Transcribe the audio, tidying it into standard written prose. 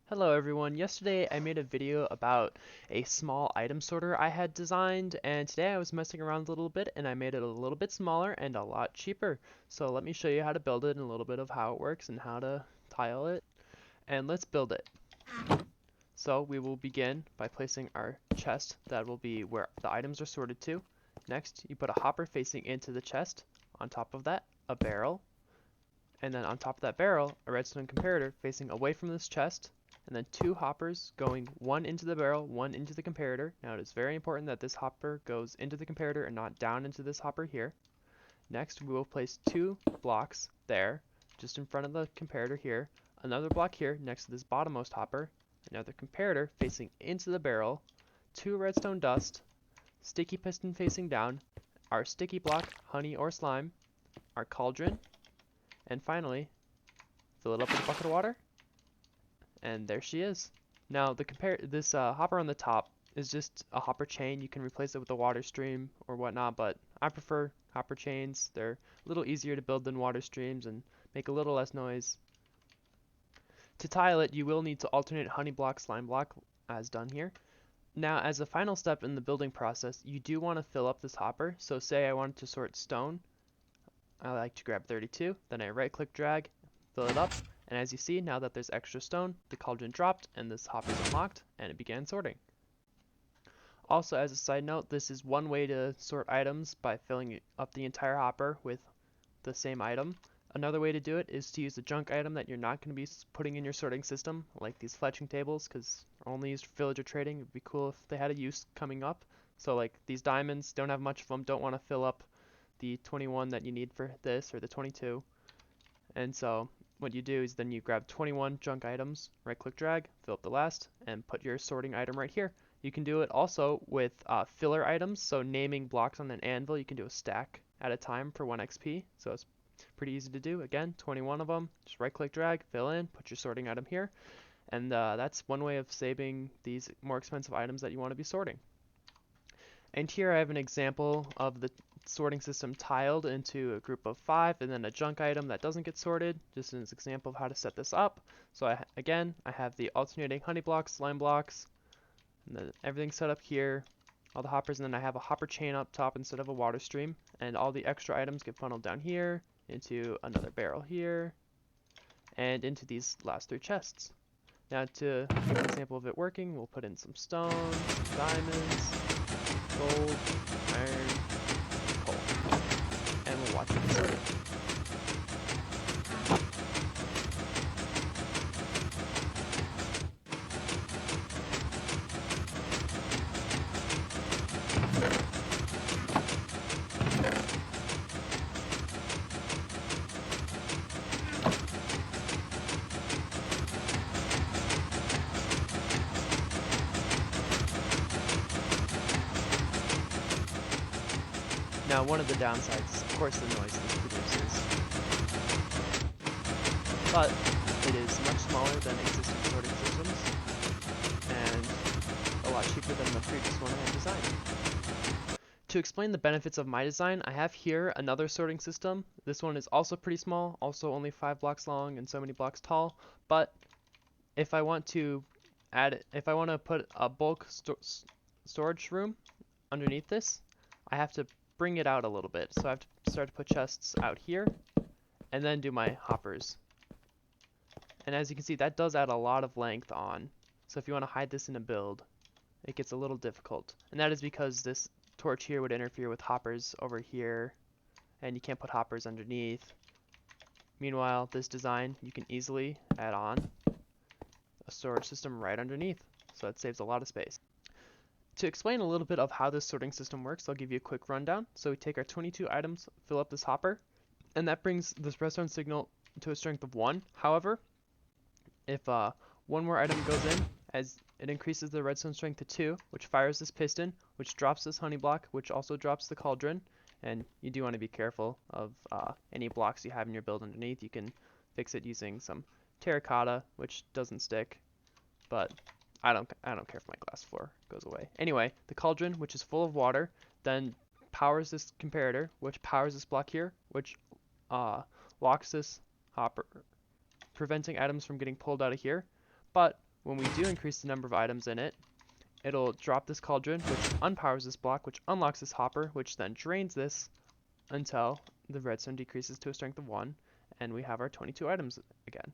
Hello everyone. Yesterday I made a video about a small item sorter I had designed, and today I was messing around a little bit and I made it a little bit smaller and a lot cheaper. So let me show you how to build it and a little bit of how it works and how to tile it. And let's build it. So we will begin by placing our chest that will be where the items are sorted to. Next, you put a hopper facing into the chest. On top of that, a barrel. And then on top of that barrel, a redstone comparator facing away from this chest, and then two hoppers going one into the barrel, one into the comparator. Now it is very important that this hopper goes into the comparator and not down into this hopper here. Next, we will place two blocks there, just in front of the comparator here, another block here next to this bottommost hopper, another comparator facing into the barrel, two redstone dust, sticky piston facing down, our sticky block, honey or slime, our cauldron, and finally, fill it up with a bucket of water, and there she is. Now, this hopper on the top is just a hopper chain. You can replace it with a water stream or whatnot, but I prefer hopper chains. They're a little easier to build than water streams and make a little less noise. To tile it, you will need to alternate honey block, slime block, as done here. Now, as a final step in the building process, you do want to fill up this hopper. So say I wanted to sort stone, I like to grab 32, then I right click drag, fill it up, and as you see, now that there's extra stone, the cauldron dropped and this hopper is unlocked and it began sorting. Also, as a side note, this is one way to sort items by filling up the entire hopper with the same item. Another way to do it is to use a junk item that you're not going to be putting in your sorting system, like these fletching tables, because they're only used for villager trading. It would be cool if they had a use coming up. So like these diamonds, don't have much of them, don't want to fill up the 21 that you need for this, or the 22. And so what you do is then you grab 21 junk items, right click drag, fill up the last, and put your sorting item right here. You can do it also with filler items, so naming blocks on an anvil, you can do a stack at a time for 1 XP, so it's pretty easy to do. Again, 21 of them, just right click drag, fill in, put your sorting item here, and that's one way of saving these more expensive items that you want to be sorting. And here I have an example of the sorting system tiled into a group of 5 and then a junk item that doesn't get sorted, just as an example of how to set this up. So again, I have the alternating honey blocks, slime blocks, and then everything set up here, all the hoppers, and then I have a hopper chain up top instead of a water stream, and all the extra items get funneled down here, into another barrel here, and into these last 3 chests. Now to give an example of it working, we'll put in some stone, some diamonds, gold, iron, coal, and we'll watch it get sorted. Now, one of the downsides is, of course, the noise this produces, but it is much smaller than existing sorting systems, and a lot cheaper than the previous one I had designed. To explain the benefits of my design, I have here another sorting system. This one is also pretty small, also only 5 blocks long and so many blocks tall, but if I want to put a bulk storage room underneath this, I have to bring it out a little bit. So I have to start to put chests out here and then do my hoppers. And as you can see, that does add a lot of length on. So if you want to hide this in a build, it gets a little difficult. And that is because this torch here would interfere with hoppers over here, and you can't put hoppers underneath. Meanwhile, this design, you can easily add on a storage system right underneath. So that saves a lot of space. To explain a little bit of how this sorting system works, I'll give you a quick rundown. So we take our 22 items, fill up this hopper, and that brings this redstone signal to a strength of 1. However, if one more item goes in, as it increases the redstone strength to 2, which fires this piston, which drops this honey block, which also drops the cauldron, and you do want to be careful of any blocks you have in your build underneath. You can fix it using some terracotta, which doesn't stick, but I don't care if my glass floor goes away. Anyway, the cauldron, which is full of water, then powers this comparator, which powers this block here, which locks this hopper, preventing items from getting pulled out of here. But when we do increase the number of items in it, it'll drop this cauldron, which unpowers this block, which unlocks this hopper, which then drains this until the redstone decreases to a strength of 1, and we have our 22 items again.